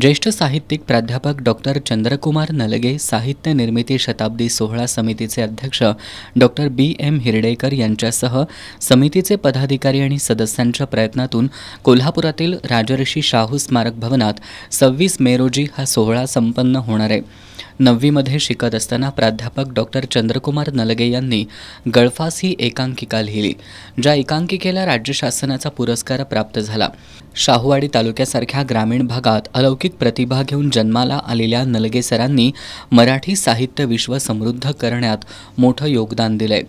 ज्येष्ठ साहित्यिक प्राध्यापक डॉक्टर चंद्रकुमार नलगे साहित्य निर्मिती शताब्दी सोहळा समितीचे अध्यक्ष डॉक्टर बी.एम. हिरडेकर यांच्यासह समितीचे पदाधिकारी आणि सदस्यांच्या प्रयत्नातून कोल्हापुरातील राजर्षी शाहू स्मारक भवनात 26 मे रोजी हा सोहळा संपन्न होणार आहे। 9वीमध्ये शिकत असताना प्राध्यापक डॉक्टर चंद्रकुमार नलगे यांनी गळफास ही एकांकिका लिहिली, ज्या एकांकिकेला राज्य शासनाचा पुरस्कार प्राप्त झाला। शाहूवाडी तालुक्यासारख्या ग्रामीण भागात अलौकिक प्रतिभा घेऊन जन्माला आलेल्या नलगे सरांनी मराठी साहित्य विश्व समृद्ध करण्यात मोठं योगदान दिलंय।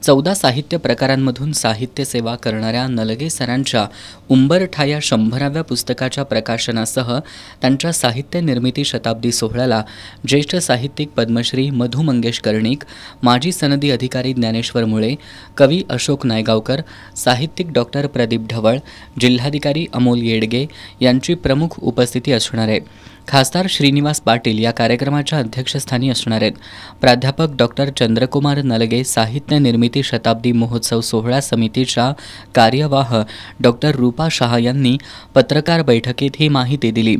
14 साहित्य प्रकारांमधून साहित्य सेवा करणाऱ्या नलगे सरांच्या उंबरठा या 100व्या पुस्तकाच्या प्रकाशनासह त्यांच्या साहित्य निर्मिती शताब्दी सोहळ्याला ज्येष्ठ साहित्यिक पद्मश्री मधु मंगेश कर्णिक, माजी सनदी अधिकारी ज्ञानेश्वर मुळे, कवी अशोक नायगावकर, साहित्यिक डॉक्टर प्रदीप ढवळ, जिल्हाधिकारी अमोल येडगे यांची प्रमुख उपस्थिती असणार आहे। खासदार श्रीनिवास पाटील या कार्यक्रमाच्या अध्यक्षस्थानी असणार आहेत। प्राध्यापक डॉक्टर चंद्रकुमार नलगे साहित्य निर्मिती शताब्दी महोत्सव सोहळा समितीच्या कार्यवाह डॉक्टर रूपा शाह यांनी पत्रकार बैठकीत ही माहिती दिली।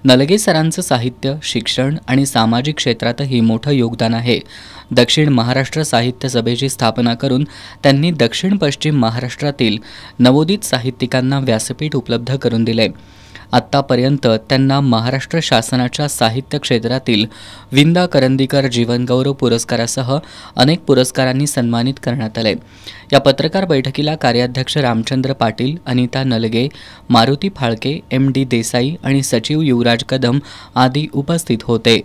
नलगे सरांचं साहित्य, शिक्षण आणि सामाजिक क्षेत्रातही मोठं योगदान आहे। दक्षिण महाराष्ट्र साहित्य सभेची स्थापना करून त्यांनी दक्षिण पश्चिम महाराष्ट्रातील नवोदित साहित्यिकांना व्यासपीठ उपलब्ध करून दिले। आत्तापर्यंत त्यांना महाराष्ट्र शासनाच्या साहित्य क्षेत्रातील विंदा करंदीकर जीवनगौरव पुरस्कारासह अनेक पुरस्कारांनी सन्मानित करण्यात आले। या पत्रकार बैठकीला कार्याध्यक्ष रामचंद्र पाटील, अनिता नलगे, मारुती फाळके, एम.डी. देसाई आणि सचिव युवराज कदम आदी उपस्थित होते।